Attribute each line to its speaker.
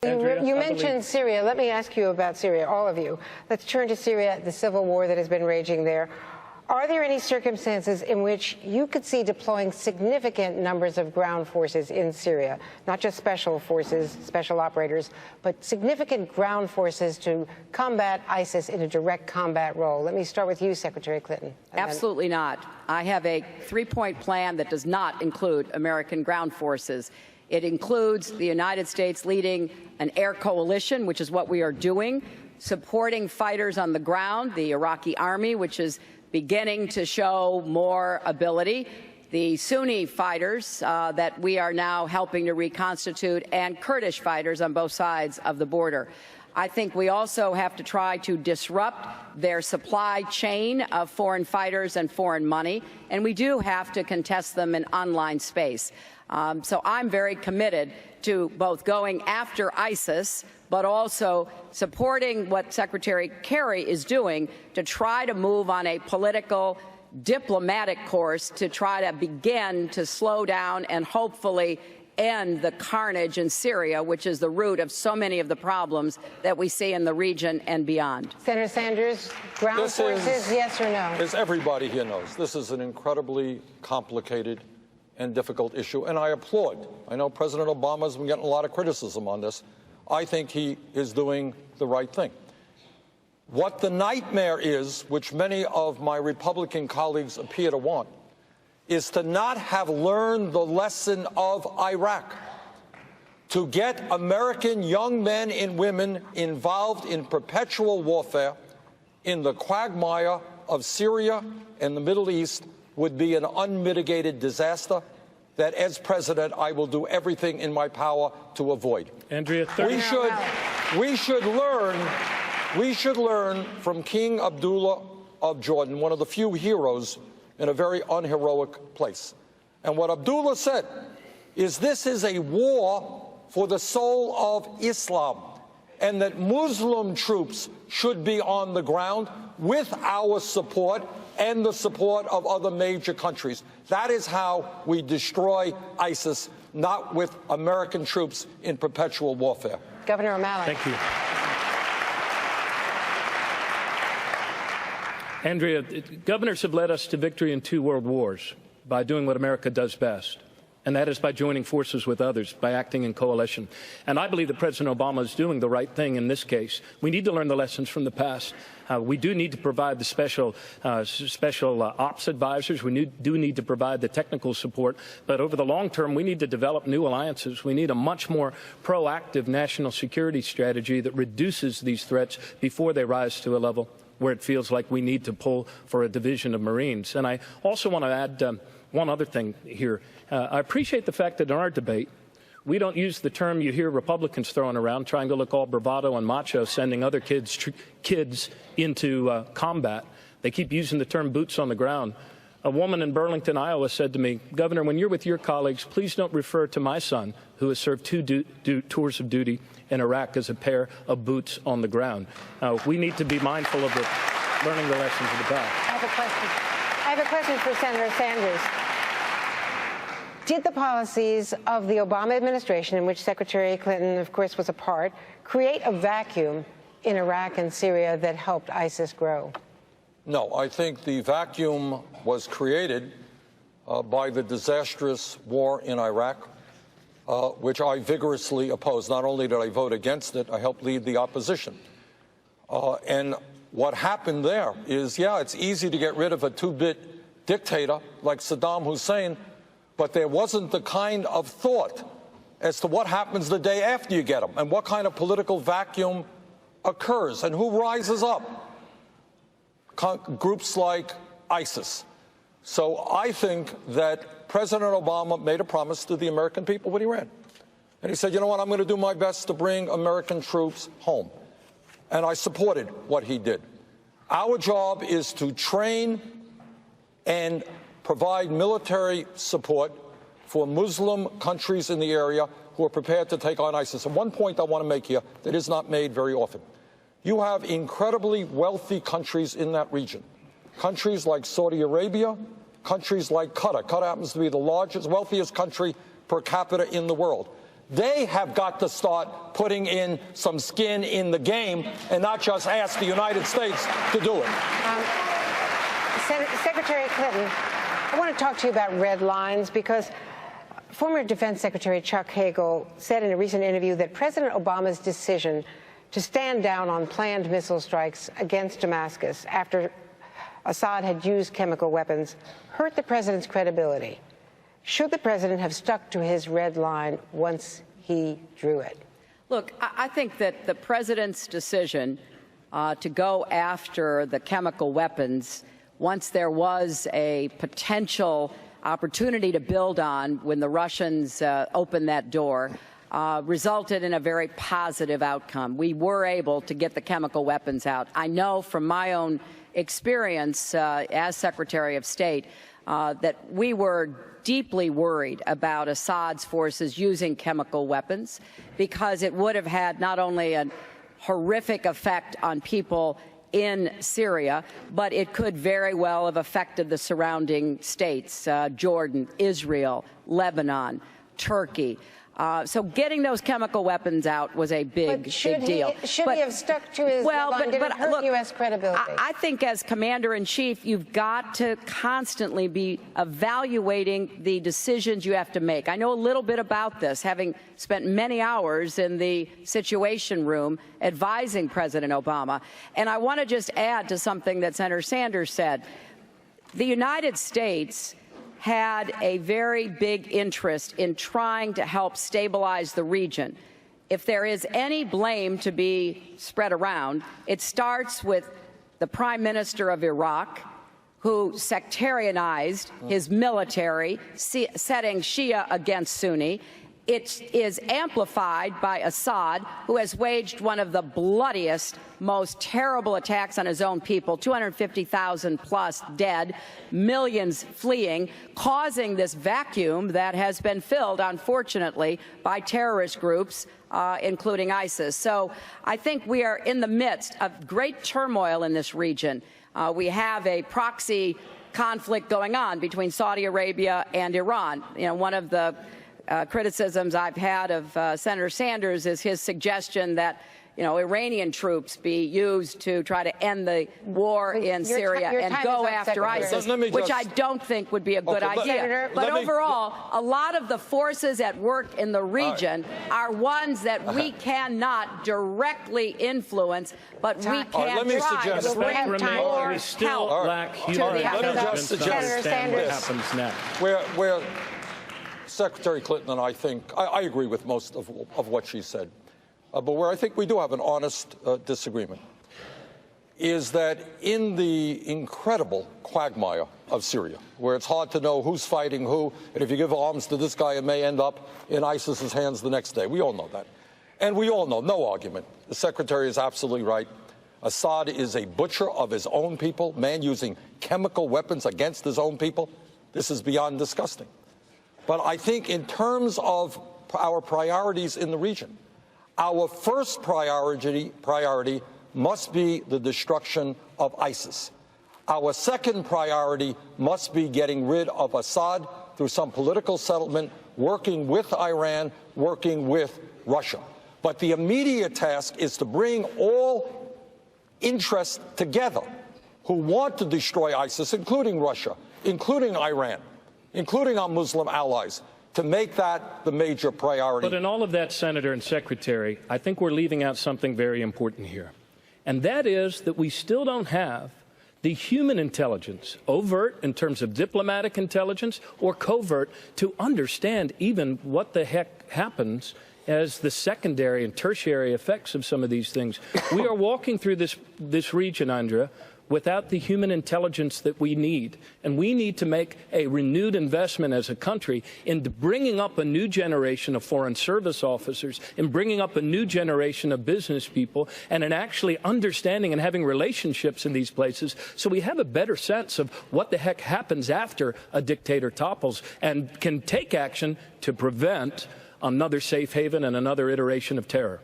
Speaker 1: You mentioned Syria. Let me ask you about Syria, all of you. Let's turn to Syria, the civil war that has been raging there. Are there any circumstances in which you could see deploying significant numbers of ground forces in Syria, not just special forces, special operators, but significant ground forces to combat ISIS in a direct combat role? Let me start with you, Secretary Clinton.
Speaker 2: Absolutely not. I have a three-point plan that does not include American ground forces. It includes the United States leading an air coalition, which is what we are doing, supporting fighters on the ground, the Iraqi army, which is beginning to show more ability, the Sunni fighters that we are now helping to reconstitute, and Kurdish fighters on both sides of the border. I think we also have to try to disrupt their supply chain of foreign fighters and foreign money, and we do have to contest them in online space. So I'm very committed to both going after ISIS, but also supporting what Secretary Kerry is doing to try to move on a political, diplomatic course to try to begin to slow down and hopefully end the carnage in Syria, which is the root of so many of the problems that we see in the region and beyond.
Speaker 1: Senator Sanders, ground forces, yes or no?
Speaker 3: As everybody here knows, this is an incredibly complicated and difficult issue, and I applaud. I know President Obama has been getting a lot of criticism on this. I think he is doing the right thing. What the nightmare is, which many of my Republican colleagues appear to want, is to not have learned the lesson of Iraq, to get American young men and women involved in perpetual warfare in the quagmire of Syria and the Middle East would be an unmitigated disaster that, as president, I will do everything in my power to avoid.
Speaker 4: Andrea,
Speaker 3: we should learn from King Abdullah of Jordan, one of the few heroes in a very unheroic place. And what Abdullah said is this is a war for the soul of Islam, and that Muslim troops should be on the ground with our support and the support of other major countries. That is how we destroy ISIS, not with American troops in perpetual warfare.
Speaker 1: Governor O'Malley.
Speaker 4: Thank you. Andrea, governors have led us to victory in 2 world wars by doing what America does best, and that is by joining forces with others, by acting in coalition. And I believe that President Obama is doing the right thing in this case. We need to learn the lessons from the past. We do need to provide the special ops advisors. We do need to provide the technical support. But over the long term, we need to develop new alliances. We need a much more proactive national security strategy that reduces these threats before they rise to a level where it feels like we need to pull for a division of Marines. And I also want to add one other thing here. I appreciate the fact that in our debate, we don't use the term you hear Republicans throwing around, trying to look all bravado and macho, sending other kids into combat. They keep using the term boots on the ground. A woman in Burlington, Iowa said to me, Governor, when you're with your colleagues, please don't refer to my son, who has served 2 tours of duty in Iraq, as a pair of boots on the ground. We need to be mindful of learning the lessons of the past.
Speaker 1: I have a question for Senator Sanders. Did the policies of the Obama administration, in which Secretary Clinton, of course, was a part, create a vacuum in Iraq and Syria that helped ISIS grow?
Speaker 3: No, I think the vacuum was created by the disastrous war in Iraq, which I vigorously opposed. Not only did I vote against it, I helped lead the opposition. And what happened there is, yeah, it's easy to get rid of a 2-bit dictator like Saddam Hussein, but there wasn't the kind of thought as to what happens the day after you get him and what kind of political vacuum occurs and who rises up. Groups like ISIS. So I think that President Obama made a promise to the American people when he ran. And he said, you know what, I'm going to do my best to bring American troops home. And I supported what he did. Our job is to train and provide military support for Muslim countries in the area who are prepared to take on ISIS. And one point I want to make here that is not made very often. You have incredibly wealthy countries in that region. Countries like Saudi Arabia, countries like Qatar. Qatar happens to be the largest, wealthiest country per capita in the world. They have got to start putting in some skin in the game and not just ask the United States to do it.
Speaker 1: Secretary Clinton, I want to talk to you about red lines because former Defense Secretary Chuck Hagel said in a recent interview that President Obama's decision to stand down on planned missile strikes against Damascus after Assad had used chemical weapons hurt the president's credibility. Should the president have stuck to his red line once he drew it?
Speaker 2: Look, I think that the president's decision to go after the chemical weapons, once there was a potential opportunity to build on when the Russians opened that door, resulted in a very positive outcome. We were able to get the chemical weapons out. I know from my own experience as Secretary of State that we were deeply worried about Assad's forces using chemical weapons because it would have had not only a horrific effect on people in Syria, but it could very well have affected the surrounding states, Jordan, Israel, Lebanon, Turkey. So getting those chemical weapons out was a big deal.
Speaker 1: Should he have stuck to his line? Did it hurt U.S. credibility?
Speaker 2: I think as Commander-in-Chief, you've got to constantly be evaluating the decisions you have to make. I know a little bit about this, having spent many hours in the Situation Room advising President Obama. And I want to just add to something that Senator Sanders said. The United States had a very big interest in trying to help stabilize the region. If there is any blame to be spread around, it starts with the Prime Minister of Iraq, who sectarianized his military, setting Shia against Sunni. It is amplified by Assad, who has waged one of the bloodiest, most terrible attacks on his own people, 250,000 plus dead, millions fleeing, causing this vacuum that has been filled, unfortunately, by terrorist groups, including ISIS. So I think we are in the midst of great turmoil in this region. We have a proxy conflict going on between Saudi Arabia and Iran. You know, one of the criticisms I've had of Senator Sanders is his suggestion that, you know, Iranian troops be used to try to end the war in Syria and go after ISIS, which I don't think would be a good idea.
Speaker 1: Senator,
Speaker 2: but overall, a lot of the forces at work in the region are ones that we cannot directly influence, but we can try to bring more
Speaker 4: we still
Speaker 2: help
Speaker 4: lack
Speaker 2: to
Speaker 4: human
Speaker 2: the
Speaker 4: intelligence to understand what happens next.
Speaker 3: Where Secretary Clinton and I think, I agree with most of what she said, but where I think we do have an honest disagreement is that in the incredible quagmire of Syria, where it's hard to know who's fighting who, and if you give arms to this guy, it may end up in ISIS's hands the next day. We all know that. And we all know, no argument, the Secretary is absolutely right. Assad is a butcher of his own people, man using chemical weapons against his own people. This is beyond disgusting. But I think in terms of our priorities in the region, our first priority must be the destruction of ISIS. Our second priority must be getting rid of Assad through some political settlement, working with Iran, working with Russia. But the immediate task is to bring all interests together who want to destroy ISIS, including Russia, including Iran, including our Muslim allies, to make that the major priority.
Speaker 4: But in all of that, Senator and Secretary, I think we're leaving out something very important here. And that is that we still don't have the human intelligence, overt in terms of diplomatic intelligence or covert, to understand even what the heck happens as the secondary and tertiary effects of some of these things. We are walking through this region, Andrea, without the human intelligence that we need. And we need to make a renewed investment as a country into bringing up a new generation of foreign service officers, in bringing up a new generation of business people, and in actually understanding and having relationships in these places so we have a better sense of what the heck happens after a dictator topples and can take action to prevent another safe haven and another iteration of terror.